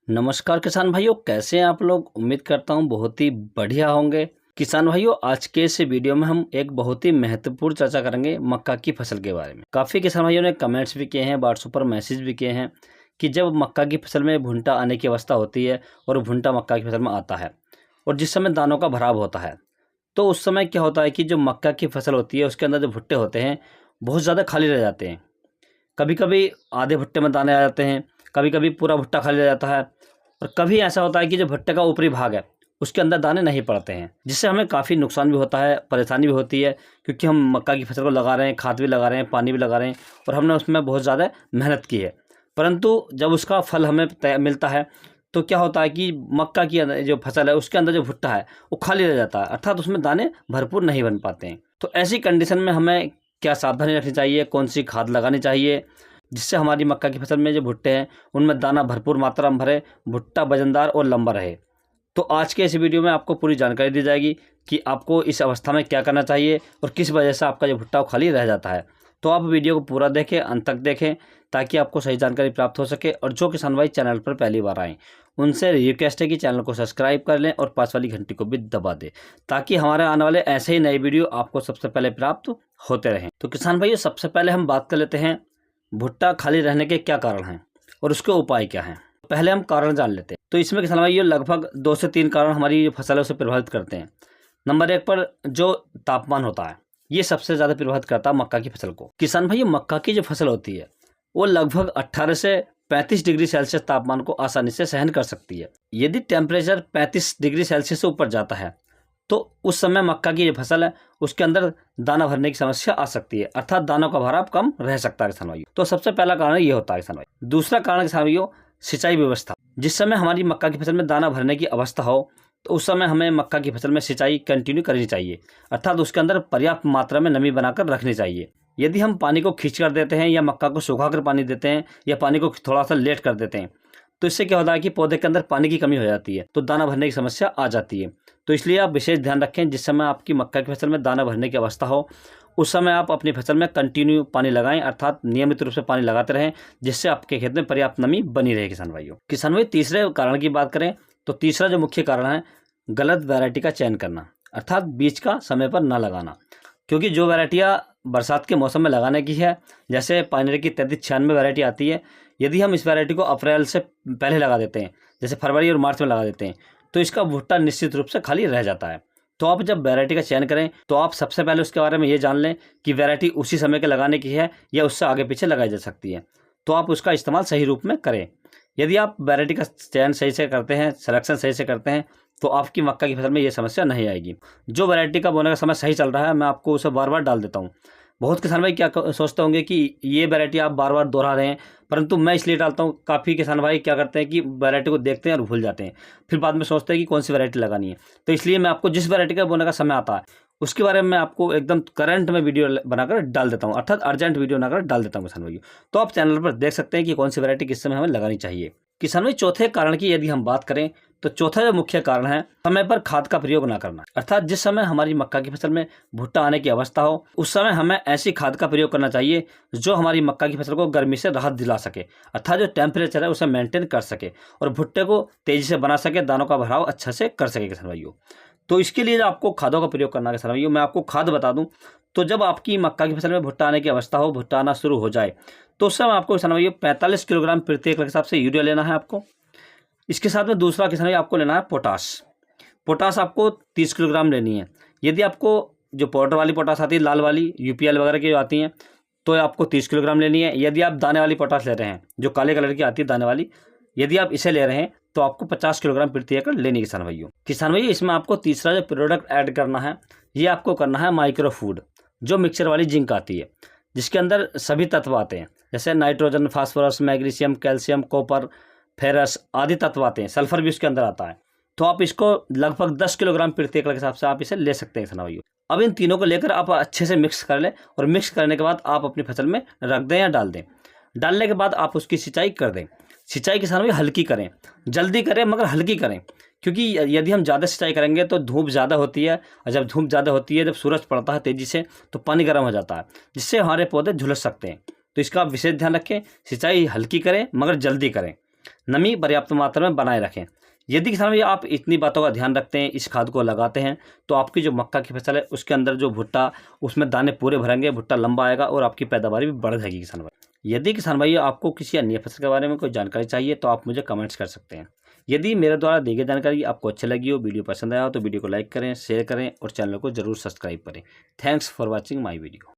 नमस्कार किसान भाइयों, कैसे हैं आप लोग। उम्मीद करता हूं बहुत ही बढ़िया होंगे। किसान भाइयों, आज के इस वीडियो में हम एक बहुत ही महत्वपूर्ण चर्चा करेंगे मक्का की फसल के बारे में। काफ़ी किसान भाइयों ने कमेंट्स भी किए हैं, व्हाट्सएप पर मैसेज भी किए हैं कि जब मक्का की फसल में भुंटा आने की अवस्था होती है और भुंटा मक्का की फसल में आता है और जिस समय दानों का भराव होता है, तो उस समय क्या होता है कि जो मक्का की फसल होती है उसके अंदर जो भुट्टे होते हैं बहुत ज़्यादा खाली रह जाते हैं। कभी कभी आधे भुट्टे में दाने आ जाते हैं, कभी कभी पूरा भुट्टा खाली रह जाता है, और कभी ऐसा होता है कि जो भुट्टे का ऊपरी भाग है उसके अंदर दाने नहीं पड़ते हैं, जिससे हमें काफ़ी नुकसान भी होता है, परेशानी भी होती है। क्योंकि हम मक्का की फसल को लगा रहे हैं, खाद भी लगा रहे हैं, पानी भी लगा रहे हैं और हमने उसमें बहुत ज़्यादा मेहनत की है, परंतु जब उसका फल हमें मिलता है तो क्या होता है कि मक्का की जो फसल है उसके अंदर जो भुट्टा है वो खाली रह जाता है, अर्थात उसमें दाने भरपूर नहीं बन पाते हैं। तो ऐसी कंडीशन में हमें क्या सावधानी रखनी चाहिए, कौन सी खाद लगानी चाहिए जिससे हमारी मक्का की फसल में जो भुट्टे हैं उनमें दाना भरपूर मात्रा में भरे, भुट्टा वजनदार और लंबा रहे। तो आज के इस वीडियो में आपको पूरी जानकारी दी जाएगी कि आपको इस अवस्था में क्या करना चाहिए और किस वजह से आपका जो भुट्टा खाली रह जाता है। तो आप वीडियो को पूरा देखें, अंत तक देखें, ताकि आपको सही जानकारी प्राप्त हो सके। और जो किसान भाई चैनल पर पहली बार आएँ उनसे रिक्वेस्ट है कि चैनल को सब्सक्राइब कर लें और पास वाली घंटी को भी दबा दें, ताकि हमारे आने वाले ऐसे ही नए वीडियो आपको सबसे पहले प्राप्त होते रहें। तो किसान भाइयों, सबसे पहले हम बात कर लेते हैं भुट्टा खाली रहने के क्या कारण हैं और उसके उपाय क्या हैं। पहले हम कारण जान लेते हैं। तो इसमें किसान भाइयों लगभग 2 से 3 कारण हमारी फसल है उसे प्रभावित करते हैं। नंबर 1 पर जो तापमान होता है ये सबसे ज़्यादा प्रभावित करता है मक्का की फसल को। किसान भाइयों, मक्का की जो फसल होती है वो लगभग 18 से 35 डिग्री सेल्सियस तापमान को आसानी से सहन कर सकती है। यदि टेम्परेचर 35 डिग्री सेल्सियस से ऊपर जाता है तो उस समय मक्का की जो फसल है उसके अंदर दाना भरने की समस्या आ सकती है, अर्थात दानों का भराव कम रह सकता है किसान भाइयों। तो सबसे पहला कारण ये होता है किसान भाई। दूसरा कारण किसान भाइयों, सिंचाई व्यवस्था। जिस समय हमारी मक्का की फसल में दाना भरने की अवस्था हो तो उस समय हमें मक्का की फसल में सिंचाई कंटिन्यू करनी चाहिए, अर्थात उसके अंदर पर्याप्त मात्रा में नमी बनाकर रखनी चाहिए। यदि हम पानी को खींच कर देते हैं या मक्का को सुखा कर पानी देते हैं या पानी को थोड़ा सा लेट कर देते हैं तो इससे क्या होता है कि पौधे के अंदर पानी की कमी हो जाती है, तो दाना भरने की समस्या आ जाती है। तो इसलिए आप विशेष ध्यान रखें, जिस समय आपकी मक्का की फसल में दाना भरने की अवस्था हो उस समय आप अपनी फसल में कंटिन्यू पानी लगाएं, अर्थात नियमित रूप से पानी लगाते रहें, जिससे आपके खेत में पर्याप्त नमी बनी रहे। किसान भाई तीसरे कारण की बात करें तो तीसरा जो मुख्य कारण है गलत वैरायटी का चयन करना, अर्थात बीज का समय पर न लगाना। क्योंकि जो वैरायटियाँ बरसात के मौसम में लगाने की है, जैसे पायनियर की 3396 वैरायटी आती है, यदि हम इस वैरायटी को अप्रैल से पहले लगा देते हैं, जैसे फरवरी और मार्च में लगा देते हैं, तो इसका भुट्टा निश्चित रूप से खाली रह जाता है। तो आप जब वैरायटी का चयन करें तो आप सबसे पहले उसके बारे में ये जान लें कि वैरायटी उसी समय के लगाने की है या उससे आगे पीछे लगाई जा सकती है, तो आप उसका इस्तेमाल सही रूप में करें। यदि आप वैरायटी का चयन सही से करते हैं, सिलेक्शन सही से करते हैं, तो आपकी मक्का की फसल में ये समस्या नहीं आएगी। जो वैरायटी का बोने का समय सही चल रहा है मैं आपको उसे बार बार डाल देता हूँ। बहुत किसान भाई क्या सोचते होंगे कि ये वैरायटी आप बार बार दोहरा रहे हैं, परंतु मैं इसलिए डालता हूँ। काफ़ी किसान भाई क्या करते हैं कि वैरायटी को देखते हैं और भूल जाते हैं, फिर बाद में सोचते हैं कि कौन सी वैरायटी लगानी है। तो इसलिए मैं आपको जिस वैरायटी का बोने का समय आता है उसके बारे में मैं आपको एकदम करंट में वीडियो बनाकर डाल देता हूँ, अर्थात अर्जेंट वीडियो बनाकर डाल देता हूँ किसान भाई। तो आप चैनल पर देख सकते हैं कि कौन सी वैरायटी किस समय हमें लगानी चाहिए। किसान भाई चौथे कारण की यदि हम बात करें तो चौथा जो मुख्य कारण है समय पर खाद का प्रयोग ना करना, अर्थात जिस समय हमारी मक्का की फसल में भुट्टा आने की अवस्था हो उस समय हमें ऐसी खाद का प्रयोग करना चाहिए जो हमारी मक्का की फसल को गर्मी से राहत दिला सके, अर्थात जो टेम्परेचर है उसे मेंटेन कर सके और भुट्टे को तेजी से बना सके, दानों का भराव अच्छा से कर सके किसान भाइयों। तो इसके लिए आपको खादों का प्रयोग करना है किसान भाइयों। मैं आपको खाद बता दूं तो जब आपकी मक्का की फसल में भुट्टा आने की अवस्था हो, भुट्टा आना शुरू हो जाए, तो उस समय आपको किसान भाइयों 45 किलोग्राम प्रति एकड़ के हिसाब से यूरिया लेना है आपको। इसके साथ में दूसरा किसान भाई आपको लेना है पोटाश। पोटाश आपको 30 किलोग्राम लेनी है। यदि आपको जो पाउडर वाली पोटाश आती है, लाल वाली यूपीएल वगैरह की जो आती हैं, तो आपको 30 किलोग्राम लेनी है। यदि आप दाने वाली पोटाश ले रहे हैं जो काले कलर की आती है दाने वाली, यदि आप इसे ले रहे हैं तो आपको 50 किलोग्राम प्रति एकड़ लेनी है किसान भाइयों। किसान भाइयों इसमें आपको तीसरा जो प्रोडक्ट ऐड करना है ये आपको करना है माइक्रो फूड, जो मिक्सचर वाली जिंक आती है, जिसके अंदर सभी तत्व आते हैं, जैसे nitrogen, phosphorus, magnesium, calcium, copper, ferrous आदि तत्व आते हैं, सल्फर भी उसके अंदर आता है। तो आप इसको लगभग 10 किलोग्राम प्रति एकड़ के हिसाब से आप इसे ले सकते हैं किसान भाइयों। अब इन तीनों को लेकर आप अच्छे से मिक्स कर लें और मिक्स करने के बाद आप अपनी फसल में रख दें या डाल दें। डालने के बाद आप उसकी सिंचाई कर दें। सिंचाई किसान भाई हल्की करें, जल्दी करें मगर हल्की करें, क्योंकि यदि हम ज़्यादा सिंचाई करेंगे तो धूप ज़्यादा होती है, और जब धूप ज़्यादा होती है, जब सूरज पड़ता है तेज़ी से, तो पानी गर्म हो जाता है, जिससे हमारे पौधे झुलस सकते हैं। तो इसका आप विशेष ध्यान रखें, सिंचाई हल्की करें मगर जल्दी करें। नमी पर्याप्त मात्रा में बनाए रखें। यदि किसान भाई आप इतनी बातों का ध्यान रखते हैं, इस खाद को लगाते हैं, तो आपकी जो मक्का की फसल है उसके अंदर जो भुट्टा, उसमें दाने पूरे भरेंगे, भुट्टा लंबा आएगा और आपकी पैदावार भी बढ़ जाएगी किसान भाई। यदि किसान भाई आपको किसी अन्य फसल के बारे में कोई जानकारी चाहिए तो आप मुझे कमेंट्स कर सकते हैं। यदि मेरे द्वारा दी गई जानकारी आपको अच्छी लगी हो, वीडियो पसंद आया हो, तो वीडियो को लाइक करें, शेयर करें और चैनल को जरूर सब्सक्राइब करें। Thanks for watching my video.